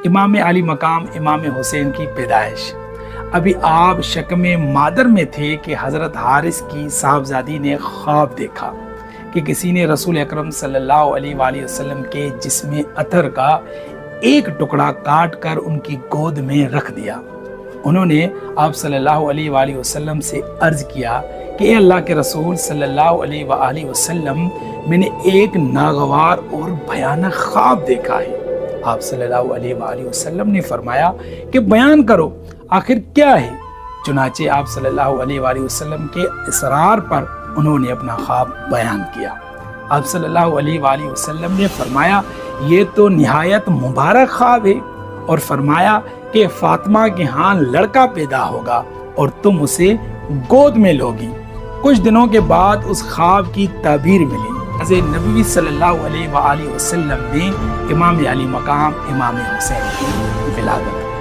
امام علی مقام امام حسین کی پیدائش۔ ابھی آپ شکم مادر میں تھے کہ حضرت حارث کی صاحبزادی نے خواب دیکھا کہ کسی نے رسول اکرم صلی اللہ علیہ وآلہ وسلم کے جسم اطہر کا ایک ٹکڑا کاٹ کر ان کی گود میں رکھ دیا۔ انہوں نے آپ صلی اللہ علیہ وآلہ وسلم سے عرض کیا کہ اے اللہ کے رسول صلی اللہ علیہ وآلہ وسلم، میں نے ایک ناگوار اور بھیانک خواب دیکھا ہے۔ آپ صلی اللہ علیہ وآلہ وسلم نے فرمایا کہ بیان کرو، آخر کیا ہے؟ چنانچہ آپ صلی اللہ علیہ وآلہ وسلم کے اصرار پر انہوں نے اپنا خواب بیان کیا۔ آپ صلی اللہ علیہ وآلہ وسلم نے فرمایا یہ تو نہایت مبارک خواب ہے، اور فرمایا کہ فاطمہ کے ہاں لڑکا پیدا ہوگا اور تم اسے گود میں لوگی۔ کچھ دنوں کے بعد اس خواب کی تعبیر ملی۔ حضرت نبی صلی اللہ علیہ وآلہ وسلم نے امام علی مقام امام حسین کی ولادت